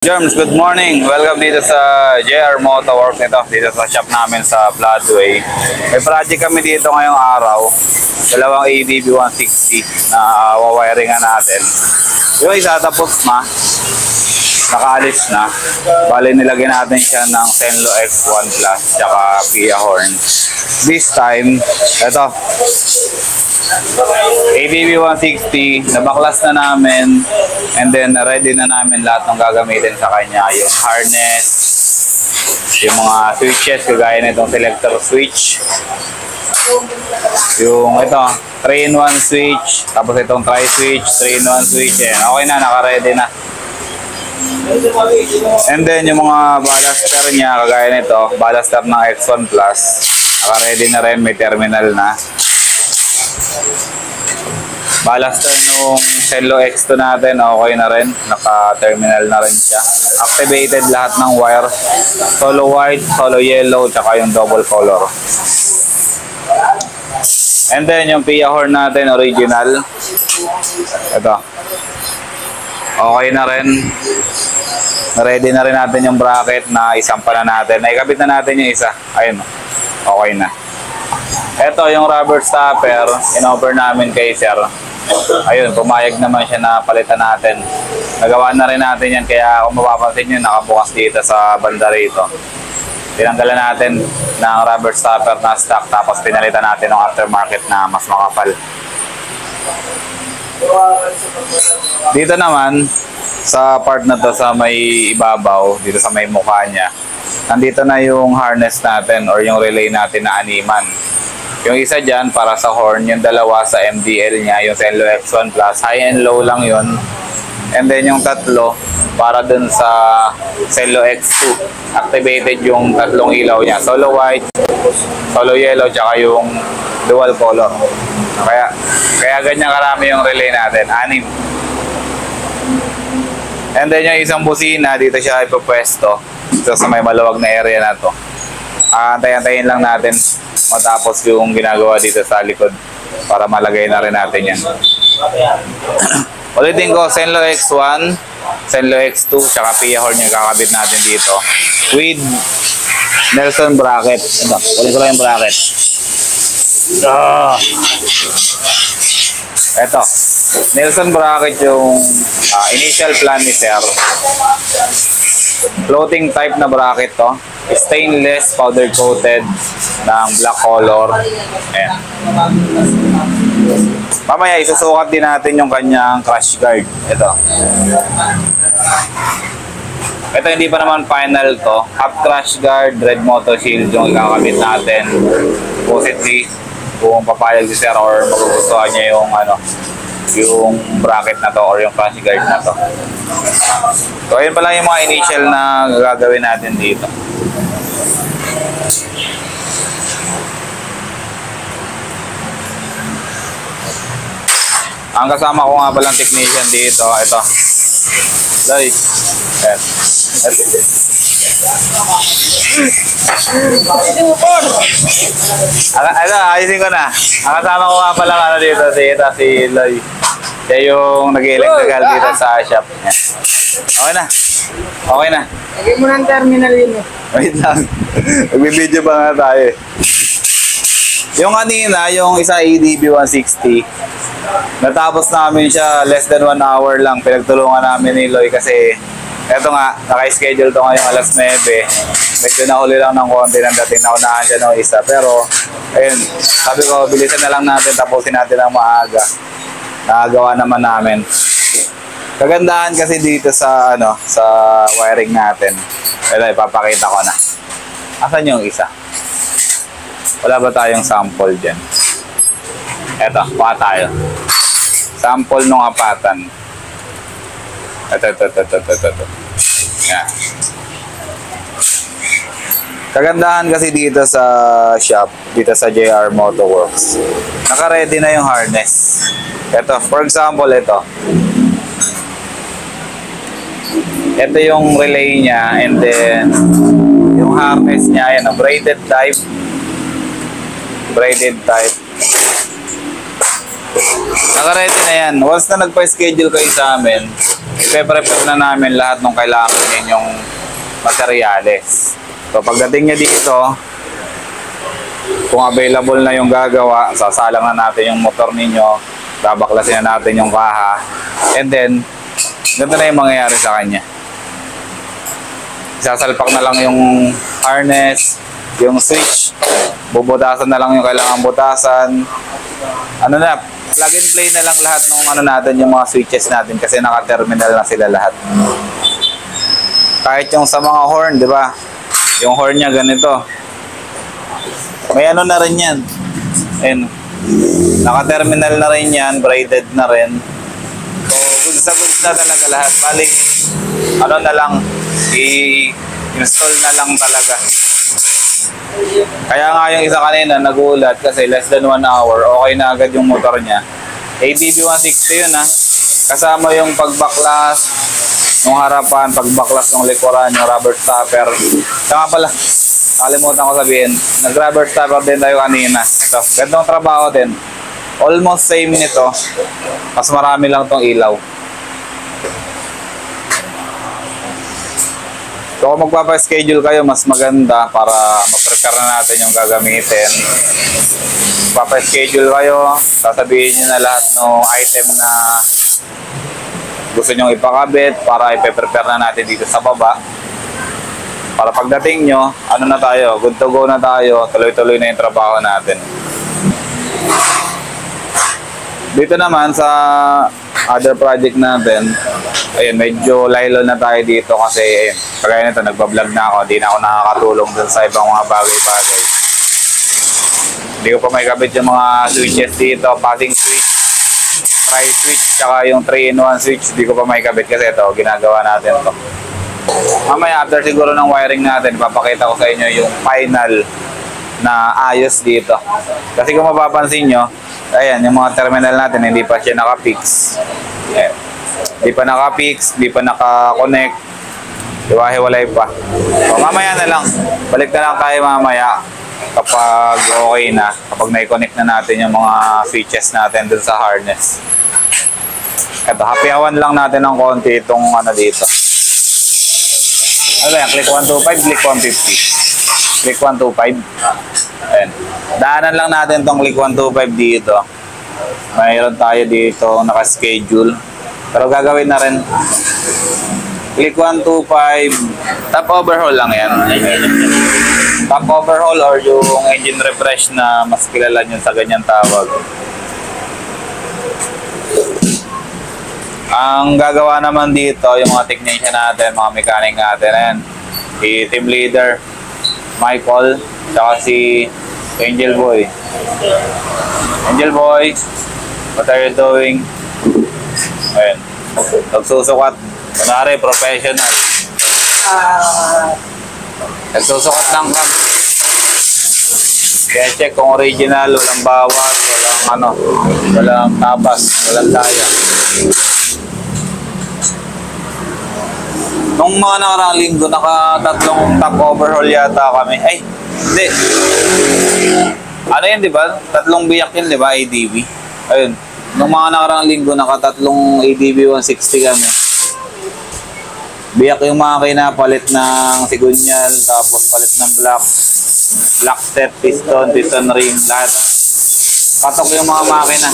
Germs, good morning. Welcome dito sa JR Motorworks dito sa shop namin sa Bloodway. May project kami dito ngayong araw. Dalawang ADB 160 na wawiringan natin. Yung isa tapos na, nakaalis na. Bali nilagyan natin siya ng Senlo X1 Plus tsaka Pia horn. This time, ito. ADB 160, nabaklas na namin and then ready na namin lahat ng gagamitin sa kanya. Yung harness, yung mga switches, kagaya nitong selector switch, yung ito, 3-in-1 switch, tapos itong tri-switch, 3-in-1 switch, okay na, naka-ready na. And then yung mga ballaster niya, kagaya nito, ballaster ng X1 Plus, naka-ready na rin, may terminal na. Ballaster nung Senlo X2 natin, okay na rin. Naka-terminal na rin siya. Activated lahat ng wire. Solo white, solo yellow, tsaka yung double color. And then yung Pia horn natin, original. Ito. Okay na rin. Ready na rin natin yung bracket na isampa na natin. Naikabit na natin yung isa. Ayun. Okay na. Ito yung rubber stopper, in-offer namin kay Sir. Ayun, pumayag naman siya na palitan natin. Nagawa na rin natin yan, kaya kung mapapansin nyo, nakabukas dito sa banda rito. Tinanggalan natin ng rubber stopper na stock, tapos pinalitan natin ng aftermarket na mas makapal. Dito naman, sa part na to sa may ibabaw, dito sa may mukha niya, nandito na yung harness natin or yung relay natin na animan. Yung isa dyan para sa horn, yung dalawa sa MDL niya, yung Senlo X1 Plus, high and low lang yun. And then yung tatlo, para dun sa Senlo X2, activated yung tatlong ilaw niya, solo white, solo yellow, tsaka yung dual color. Kaya ganyan karami yung relay natin, 6. And then yung isang busina, dito siya ipopwesto, dito sa may maluwag na area na to. Antayin lang natin matapos yung ginagawa dito sa likod para malagay na rin natin yan. Ulitin ko, Senlo X1, Senlo X2, tsaka Pia horn yung kakabit natin dito with Nelson bracket. Ito, ulit ko lang yung bracket. Ito, Nelson bracket yung initial plan ni Sir. Floating type na bracket to. Stainless, powder coated ng black color. Ayan. Mamaya isusukat din natin yung kanyang crash guard. Ito hindi pa naman final to. Half crash guard, red motor shield yung ikakabit natin. Supposedly, kung papayag si Sir or magugustuhan niya yung yung bracket na to or yung crash guard na to. So ayun pa lang yung mga initial na gagawin natin dito. Ang kasama ko nga palang technician dito, ito. Loy. Ayusin ko na. Ang kasama ko nga palang dito, si Loy. Siya yung nag-electrical dito sa shop. Okay na. Okay na. Lagay mo ng terminal yun eh. Wait lang. Nagbibideo pa nga tayo eh. Yung kanina, yung isa ADB 160, natapos namin siya less than 1 hour lang. Pinagtulungan namin ni Loy kasi eto nga, naka-schedule to ngayong alas 9. Medyo nahuli lang ng konti ng dating. Naunahan siya ng isa. Pero, ayun, sabi ko, bilisan na lang natin. Tapusin natin ang maaga. Nakagawa naman namin. Kagandahan kasi dito sa sa wiring natin. Ito, ipapakita ko na. Asan yung isa? Wala ba tayong sample dyan? Eto, kuha tayo. Sample nung apatan. Ito. Yan. Kagandahan kasi dito sa shop, dito sa JR Motorworks, naka-ready na yung harness. Ito, for example, ito yung relay niya, and then yung harness niya, yan, braided type. Naka-ready na yan. Once na nagpa-schedule kayo sa amin, ipe-prepare na namin lahat ng kailangan ninyong materyales. So pagdating niya dito, kung available na yung gagawa, sasalang na natin yung motor ninyo, babaklasin na natin yung kaha, and then ganito na yung mangyayari sa kanya. Isasalpak na lang yung harness, yung switch, bubutasan na lang yung kailangan butasan. Ano na, plug and play na lang lahat ng ano natin, yung mga switches natin kasi naka-terminal na sila lahat. Kahit yung sa mga horn, di ba? Yung horn niya ganito. May ano na rin yan. Ayun. Naka-terminal na rin yan, braided na rin. So, goods na goods na talaga lahat. Bali, ano na lang, i-install na lang talaga. Kaya nga yung isa kanina nagulat kasi less than 1 hour, okay na agad yung motor niya. ADB 160 yun ha. Kasama yung pagbaklas ng harapan, pagbaklas ng likuran, yung rubber stopper. Saka pala, kalimutan ko sabihin, nag-rubber stopper din tayo kanina. Ito, gandang trabaho din. Almost same nito. Mas marami lang tong ilaw. So kung magpapa-schedule kayo, mas maganda para ma-prepare na natin yung gagamitin. Papa-schedule kayo, sasabihin nyo na lahat ng item na gusto nyong ipakabit para ipe-prepare na natin dito sa baba. Para pagdating nyo, ano na tayo, good to go na tayo, tuloy-tuloy na yung trabaho natin. Dito naman sa other project natin, ayun, medyo laylo na tayo dito kasi ayun, kagaya nito, nagbablog na ako, hindi na ako nakakatulong dun sa ibang mga bagay-bagay. Hindi ko pa may kabit yung mga switches dito, passing switch, tri-switch, tsaka yung 3-in-1 switch, hindi ko pa may kabit kasi ito, ginagawa natin to. Mamaya, after siguro ng wiring natin, papakita ko sa inyo yung final na ayos dito. Kasi kung mapapansin nyo, ayan, yung mga terminal natin, hindi pa siya naka-fix. Ayan. Hindi pa naka-fix, hindi pa naka-connect. Hiwa-hiwalay pa. So, mamaya na lang. Balik na lang tayo mamaya kapag okay na. Kapag na-connect na natin yung mga switches natin dun sa harness. Ito, happy-awan lang natin ng konti itong ano dito. Ano ba yan? Click 125, click 150. Click 125. Ayan. Daanan lang natin tong click 125 dito. Mayroon tayo dito naka-schedule. Pero gagawin na rin. Click 125. Top overhaul lang yan. Top overhaul or yung engine refresh na mas kilala nyo sa ganyang tawag. Ang gagawa naman dito, yung mga technician natin, mga mechanic natin, ayan. Si team leader, Michael, saka si Angel Boy. Angel Boy, what are you doing? Ayan. Nagsusukat. Kunwari, professional. Nagsusukat lang ka. Kaya check kung original, walang bawas, walang ano, walang tapas, walang daya. Nung mga nakaraang linggo, naka-3 top overhaul yata kami. Ay, hindi. Ano yun, di ba? 3 biyak yun, di ba? ADB. Ayun. Nung mga nakaraang linggo, naka-3 ADB 160 kami. Biyak yung makina, palit ng sigunyal, tapos palit ng black step, piston ring, lahat. Patok yung mga makina.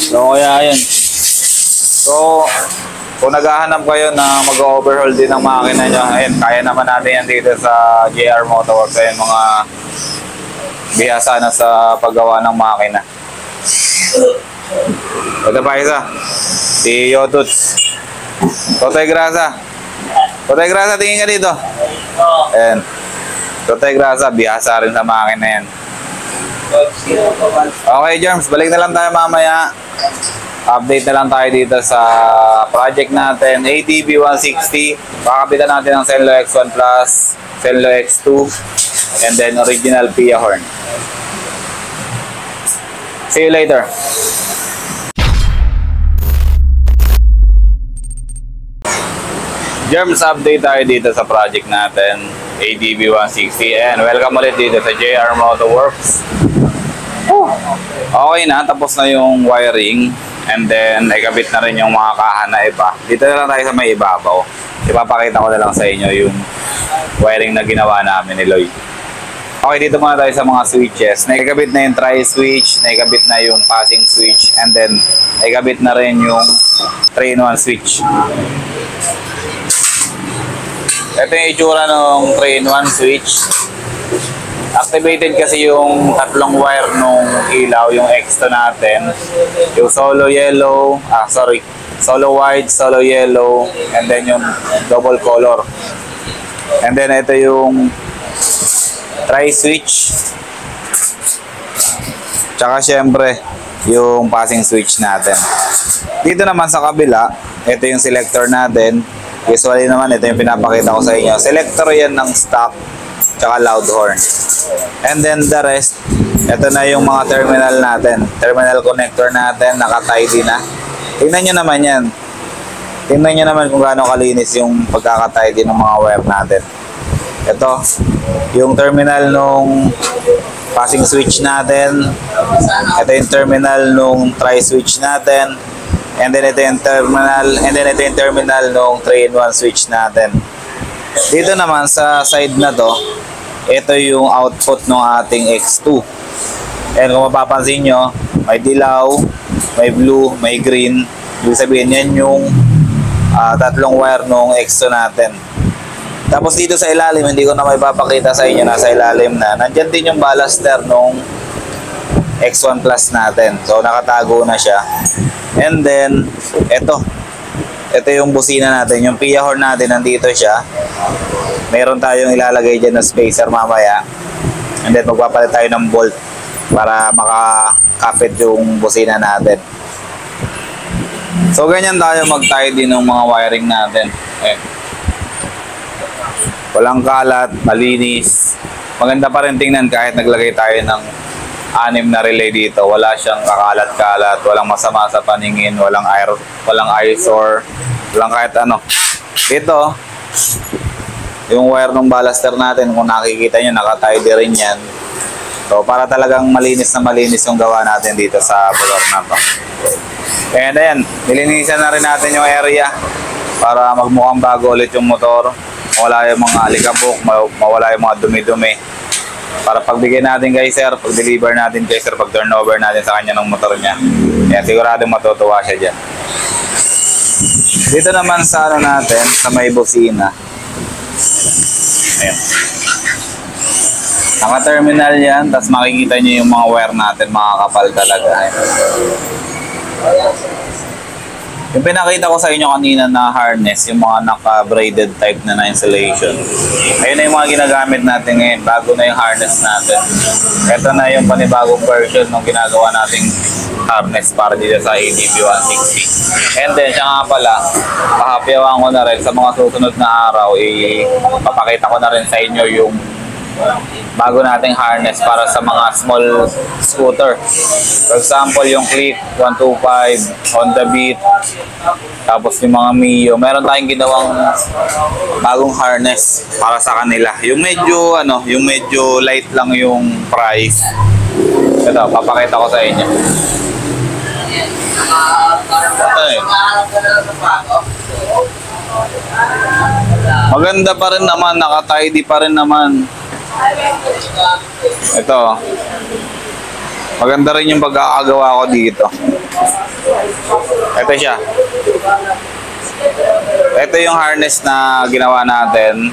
So, kaya yun. So, kung naghahanap kayo na mag-overhaul din ng makina nyo, ayun, kaya naman natin yan dito sa JR Motorworks. Ayun, mga bihasa na sa paggawa ng makina. Ito pa isa, si Yotuts. Totoy Grasa. Totoy Grasa, tingin ka dito. Ayan. Totoy Grasa, bihasa rin sa makina yan. Okay, Germs, balik na lang tayo mamaya. Update na lang tayo dito sa project natin, ADB 160. Kakapitan natin ng Senlo X1 Plus, Senlo X2, and then original Pia horn. See you later. Germs, update tayo dito sa project natin, ADB 160. And welcome ulit dito sa JR Motorworks. Okay na, tapos na yung wiring. And then, ikabit na rin yung mga kahan na iba. Dito na lang tayo sa may ibabaw. Ipapakita ko na lang sa inyo yung wiring na ginawa namin ni Lloyd. Okay, dito muna tayo sa mga switches. Naikabit na yung tri-switch, naikabit na yung passing switch, and then naikabit na rin yung 3-in-1 switch. Ito yung itsura ng 3-in-1 switch. Activated kasi yung tatlong wire nung ilaw, yung extra natin. Yung solo yellow, solo white, solo yellow, and then yung double color. And then ito yung tri-switch. Tsaka syempre, yung passing switch natin. Dito naman sa kabila, ito yung selector natin. Usually naman, ito yung pinapakita ko sa inyo. Selector yan ng stock, tsaka loud horn. And then the rest, ito na yung mga terminal natin. Terminal connector natin, naka-tidy na. Tingnan nyo naman yan. Tingnan nyo naman kung gaano kalinis yung pagkaka-tidy ng mga wire natin. Ito, yung terminal nung passing switch natin. Ito yung terminal nung tri-switch natin. And then ito yung terminal nung 3-in-1 switch natin. Dito naman sa side na to, ito yung output ng ating X2. And kung mapapansin nyo, may dilaw, may blue, may green. Ibig sabihin yan yung tatlong wire nung X2 natin. Tapos dito sa ilalim, hindi ko na may papakita sa inyo, nasa ilalim na. Nandyan din yung ballaster nung X1 Plus natin. So nakatago na siya. And then, ito yung busina natin. Yung PIA horn natin, nandito siya. Meron tayong ilalagay dyan na spacer mamaya. And then magpapalit tayo ng bolt para makakapit yung busina natin. So ganyan tayo mag-tidy ng mga wiring natin. Walang kalat, malinis. Maganda pa rin tingnan kahit naglagay tayo ng 6 na relay dito. Wala siyang kakalat-kalat, walang masama sa paningin, walang eyesore, walang kahit ano. Dito, yung wire ng ballaster natin, kung nakikita nyo, naka-tidy rin yan. So, para talagang malinis na malinis yung gawa natin dito sa motor na to. And ayan, nilinisan na rin natin yung area para magmukhang bago ulit yung motor. Mawala yung mga alikabok, mawala yung mga dumi-dumi. Para pagbigay natin kay sir, pag-deliver natin kay sir, pag-turnover natin sa kanya ng motor niya. Kaya siguradong matutuwa siya dyan. Dito naman sa ano natin, sa may busina. Ayan. Naka-terminal yan, tapos makikita nyo yung mga wire natin, makakapal talaga. Ayan. Yung pinakita ko sa inyo kanina na harness, yung mga naka-braided type na insulation. Ayun na yung mga ginagamit natin ngayon, bago na yung harness natin. Ito na yung panibagong version ng ginagawa nating harness para dito sa ADB 160. And then, siya nga pala, pahapyawan ko na rin sa mga susunod na araw, papakita ko na rin sa inyo yung bago nating harness para sa mga small scooter. For example, yung Click 125, Honda Beat, tapos yung mga Mio. Meron tayong ginawang bagong harness para sa kanila. Yung medyo light lang yung price. Ito, papakita ko sa inyo. Maganda pa rin naman, naka-tidy pa rin naman. Ito. Maganda rin yung pagkakagawa ko dito. Ito siya. Ito yung harness na ginawa natin.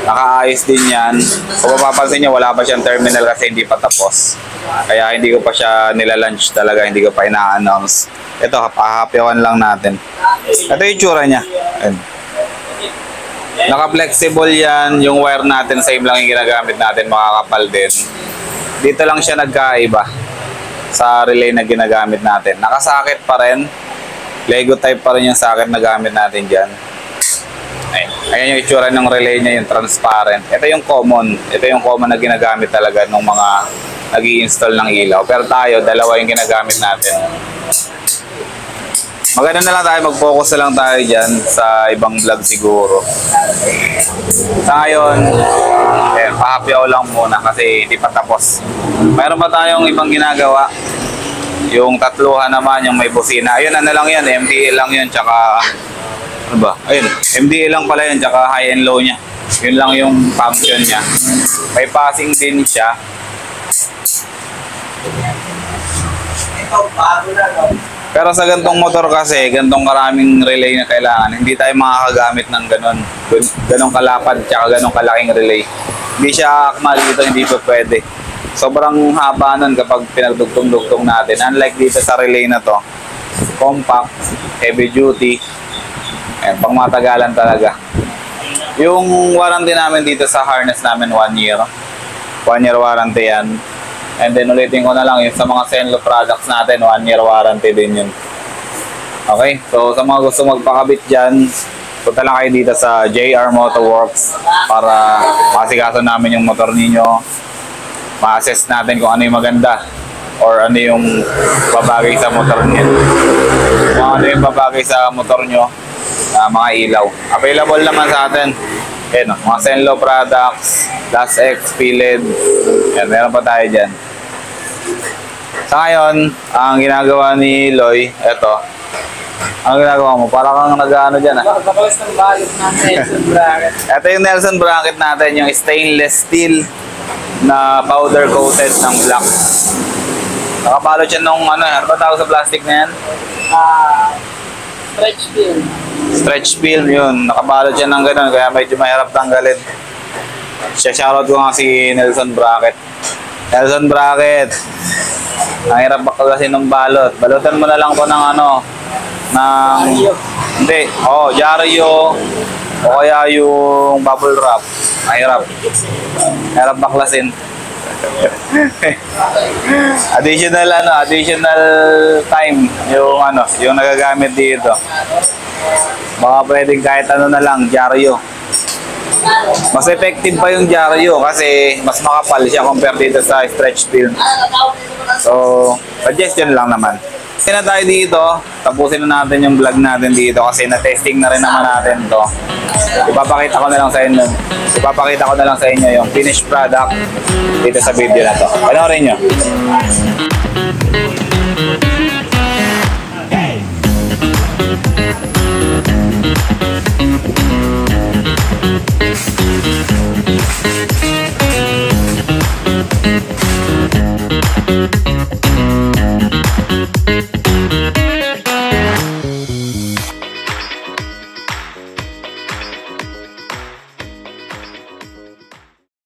Nakaayos din yan. Kung mapapansin nyo, wala pa siyang terminal kasi hindi pa tapos. Kaya hindi ko pa siya nilalunch talaga, hindi ko pa ina-announce. Ito, pahapyawan lang natin. Ito yung tsura niya. Naka-flexible yan. Yung wire natin, same lang yung ginagamit natin, makakapal din. Dito lang siya nagkaiba sa relay na ginagamit natin. Nakasakit pa rin. Lego type pa rin yung socket na gamit natin dyan. Ayan yung itsura ng relay niya, yung transparent. Ito yung common. Ito yung common na ginagamit talaga ng mga nag-i-install ng ilaw. Pero tayo, dalawa yung ginagamit natin. Maganda na lang tayo, mag-focus na lang tayo dyan sa ibang vlog siguro. Sa ngayon, pahapyaw lang muna kasi hindi pa tapos. Mayroon pa tayong ibang ginagawa. Yung tatluhan naman, yung may busina. Ayun, ano lang yan, MDA lang yun, tsaka, ano ba? Ayun, MDA lang pala yun, tsaka high and low niya. Yun lang yung function niya. May passing din siya. Pero sa gantong motor kasi, gantong karaming relay na kailangan, hindi tayo makakagamit ng ganong kalapad, tsaka ganong kalaking relay. Hindi siya akmal dito, hindi pa pwede. Sobrang haba nun kapag pinagdugtong-dugtong natin. Unlike dito sa relay na to, compact, heavy duty, pang matagalan talaga. Yung warranty namin dito sa harness namin 1 year. 1 year warranty yan. And then ulitin ko na lang yung sa mga Zenlo products natin, 1 year warranty din yun. Okay, so sa mga gusto magpakabit dyan, punta lang kayo dito sa JR Motorworks para masikaso namin yung motor ninyo. Ma-assess natin kung ano yung maganda or ano yung babagay sa motor niyo. Kung ano yung babagay sa motor nyo, mga ilaw. Available naman sa atin. Yan, mga Zenlo products, Last X, Philid. Yan, meron pa tayo dyan. Sa ngayon, ang ginagawa ni Loy, eto. Ang ginagawa mo? Para kang nag-ano dyan, Nakabalas ng balot ng Nelson bracket. Ito yung Nelson bracket natin, yung stainless steel na powder coated ng black. Nakabalot siya nung ano ba tawag sa plastic na yan? Stretch film. Stretch film yun. Nakabalot siya ng ganun, kaya medyo mahirap tanggalin. Shoutout ko nga si Nelson Bracket. Nelson Bracket, ang hirap baklasin ng balot. Balutan mo na lang po ng ano, ng... Hindi, Jaryo. O kaya yung bubble wrap. Mahirap. Mahirap baklasin. additional time yung nagagamit dito. Baka pwedeng kahit ano na lang, Jaryo. Mas effective pa yung Jaryo kasi mas makapal siya compare dito sa stretch film. So, suggestion lang naman. Na tayo dito, tapusin na natin yung vlog natin dito kasi na-testing na rin naman natin to. Ipapakita ko na lang sa inyo yung finished product dito sa video na to. Panoorin nyo.